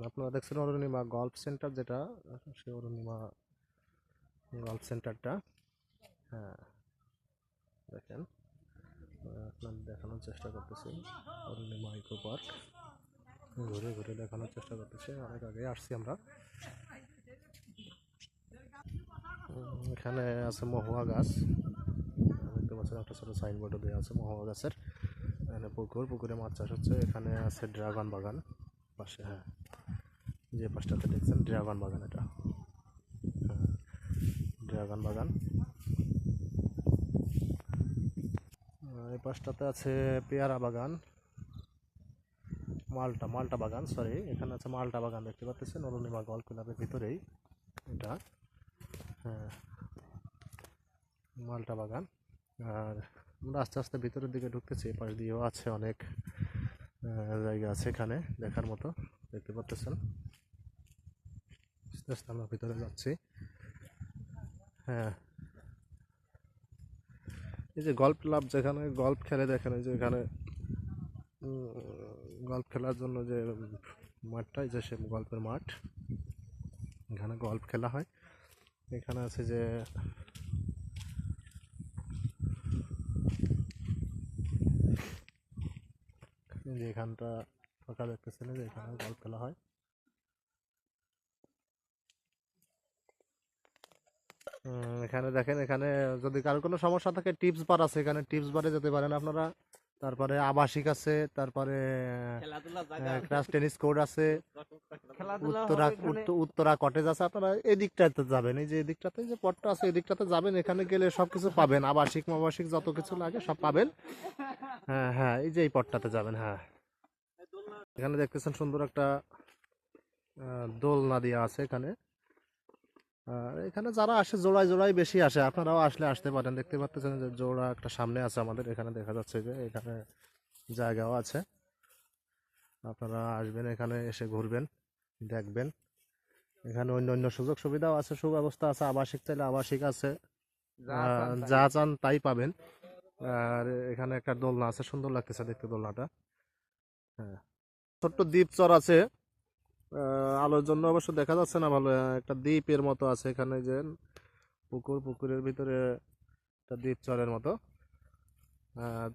আপনারা দেখছেন Arunima golf centre, যেটা সে অরুণিমা গল্ফ সেন্টারটা। হ্যাঁ, দেখেন, আপনাদের দেখানোর চেষ্টা করতেছি অরুণিমা ইকো পার্ক। ঘুরে ঘুরে দেখানোর চেষ্টা করতেছি, অনেক আগে আসছি আমরা। এখানে আছে মহুয়া গাছ, দেখতে পাচ্ছেন একটা ছোটো সাইনবোর্ডও দেওয়া আছে মহুয়া গাছের। এখানে পুকুরে মাছ চাষ হচ্ছে। এখানে আছে ড্রাগন বাগান পাশে। হ্যাঁ, যে পাশটাতে দেখছেন ড্রাগন বাগান, এটা হ্যাঁ ড্রাগন বাগান। এই পাশটাতে আছে পেয়ারা বাগান, মালটা বাগান, সরি, এখানে আছে মালটা বাগান, দেখতে পাচ্ছেন অরুণিমা গল্ফ ক্লাবের ভিতরেই এটা। হ্যাঁ, মালটা বাগান। আর আমরা আস্তে আস্তে ভিতরের দিকে ঢুকতেছি। পাশ দিয়েও আছে অনেক জায়গা আছে এখানে দেখার মতো, দেখতে পাচ্ছেন। আস্তে আস্তে আমরা ভিতরে যাচ্ছি। হ্যাঁ, এই যে গল্ফ ক্লাব, যেখানে গল্ফ খেলে, দেখেন এই যে এখানে গল্ফ খেলার জন্য যে মাঠটা, এই যে সে গল্ফের মাঠ, এখানে গল্ফ খেলা হয়। এখানে আছে যে এখানটা ফাঁকা দেখতেছেন, যে এখানে গল্ফ খেলা হয়। এখানে দেখেন, এখানে যদি কারো কোনো সমস্যা থাকে টিপস বার আছে, এখানে টিপস বারে যেতে পারেন আপনারা। তারপরে আবাসিক আছে, তারপরে ক্রাশ টেনিস কোর্ট আছে, উত্তরা কটেজ আছে। আপনারা এই দিকটাতে যাবেন, এই যে এদিকটাতে যে পথটা আছে এদিকটাতে যাবেন, এখানে গেলে সবকিছু পাবেন, আবাসিক মাবাসিক যত কিছু লাগে সব পাবেন। হ্যাঁ হ্যাঁ, এই যে এই পথটাতে যাবেন। হ্যাঁ, এখানে দেখতেছেন সুন্দর একটা দোলনা দেওয়া আছে এখানে। এখানে যারা আসে জোড়ায় জোড়ায় বেশি আসে, আপনারাও আসলে আসতে পারেন। দেখতে পাচ্ছেন যে জোড়া একটা সামনে আছে আমাদের, এখানে দেখা যাচ্ছে যে এখানে জায়গাও আছে। আপনারা আসবেন, এখানে এসে ঘুরবেন, দেখবেন। এখানে অন্য অন্য সুযোগ সুবিধাও আছে, সুব্যবস্থা আছে। আবাসিক চাইলে আবাসিক আছে, যা চান তাই পাবেন। আর এখানে একটা দোলনা আছে, সুন্দর লাগতেছে দেখতে দোলনাটা। হ্যাঁ, ছোট্ট দ্বীপ চর আছে। আলোর জন্য অবশ্য দেখা যাচ্ছে না ভালো, একটা দ্বীপের মতো আছে এখানে, যে পুকুরের ভিতরে একটা দ্বীপ চরের মতো।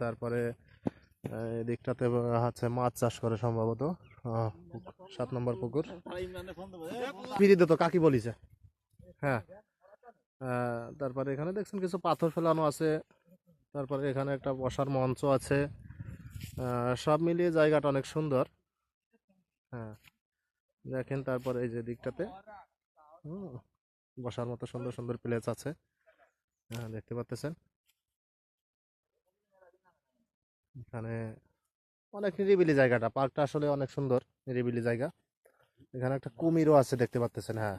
তারপরে এদিকটাতে হচ্ছে মাছ চাষ করে সম্ভবত। 7 নম্বর পুকুর ফিরিতে তো কাকি বলিছে। হ্যাঁ, তারপরে এখানে দেখছেন কিছু পাথর ফেলানো আছে। তারপরে এখানে একটা বসার মঞ্চ আছে। সব মিলিয়ে জায়গাটা অনেক সুন্দর। হ্যাঁ, দেখেন, তারপরে এই যে দিকটাতে বসার মতো সুন্দর সুন্দর প্লেস আছে। হ্যাঁ, দেখতে পাচ্ছেন এখানে অনেক নিরিবিলি জায়গাটা, পার্কটা আসলে অনেক সুন্দর, নিরিবিলি জায়গা। এখানে একটা কুমিরও আছে, দেখতে পাচ্ছেন। হ্যাঁ,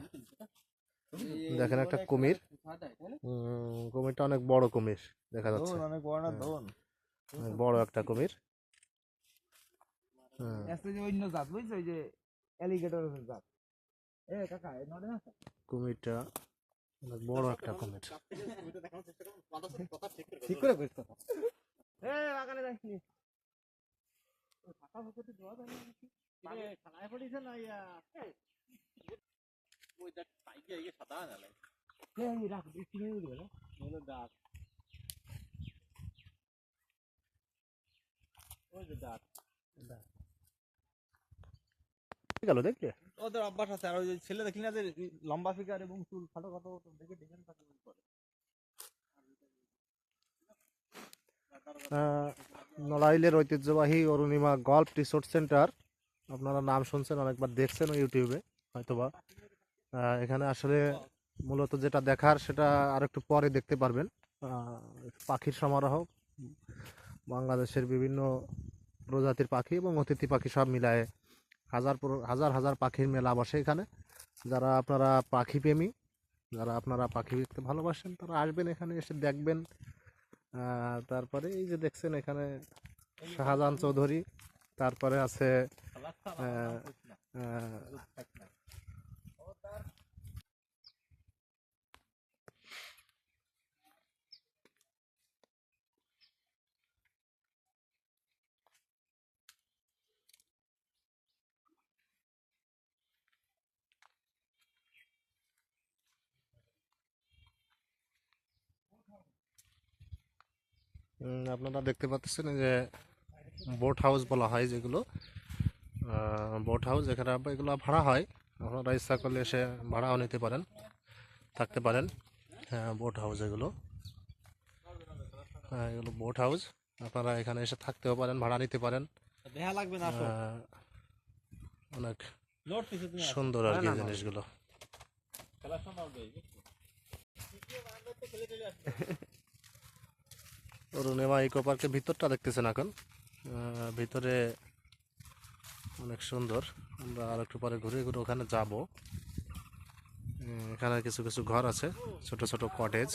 দেখেন একটা কুমির। কুমিরটা অনেক বড় কুমির দেখা যাচ্ছে। অনেক বড় একটা কুমির। কুমিরটা অনেক বড় একটা কুমির। ঠিক করে কইছ কথা। বাগানে যাইনি। ফাঁকা ফুকুতে ধোয়া যায় না নাকি? খানায় পড়িছে না ইয়া। ওই দেখ পাইকে আইগে সাদা না লাগে। এই রাখ দিছি নিয়ে গেল। বলে দাঁত। ওই যে দাঁত। গেল দেখলে? ওদের অভ্যাস আছে। আর ওই ছেলে দেখলি না যে লম্বা ফিগার এবং চুল খাটো খাটো, দেখে দেখেন তাকে করে। নড়াইলের ঐতিহ্যবাহী অরুণিমা গল্ফ রিসোর্ট সেন্টার, আপনারা নাম শুনছেন, অনেকবার দেখছেন ইউটিউবে হয়তোবা। এখানে আসলে মূলত যেটা দেখার সেটা আর একটু পরে দেখতে পারবেন। পাখির সমারোহ, বাংলাদেশের বিভিন্ন প্রজাতির পাখি এবং অতিথি পাখি সব মিলায়ে হাজার হাজার পাখির মেলা বসে এখানে। যারা আপনারা পাখি প্রেমী, যারা আপনারা পাখি দেখতে ভালোবাসেন, তারা আসবেন এখানে, এসে দেখবেন। তারপরে এই যে দেখছেন এখানে শাহজাহান চৌধুরী, তারপরে আছে আপনারা দেখতে পাচ্ছেন যে বোট হাউস বলা হয় যেগুলো, বোট হাউস এখানে এগুলো ভাড়া হয়। আপনারা ইচ্ছা করলে এসে ভাড়াও নিতে পারেন, থাকতে পারেন। হ্যাঁ, বোট হাউস এগুলো, হ্যাঁ এগুলো বোট হাউস। আপনারা এখানে এসে থাকতেও পারেন, ভাড়া নিতে পারেন। অনেক সুন্দর আর কি জিনিসগুলো। অরুণিমা ইকো পার্কের ভিতরটা দেখতেছেন এখন, ভিতরে অনেক সুন্দর। আমরা আর একটু পরে ঘুরে ঘুরে ওখানে যাব। এখানে কিছু কিছু ঘর আছে, ছোট ছোট কটেজ।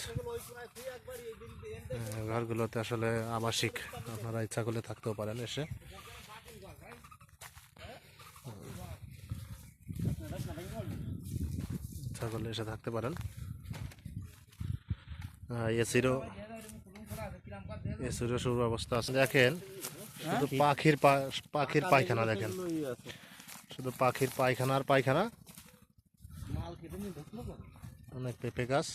ঘরগুলোতে আসলে আবাসিক, আপনারা ইচ্ছা করলে থাকতেও পারেন এসে। ইচ্ছা করলে এসে থাকতে পারেন। এসিরও সুব্যবস্থা আছে। দেখেন শুধু পাখির পায়খানা, দেখেন শুধু পাখির পায়খানা আর পায়খানা। অনেক পেঁপে গাছ।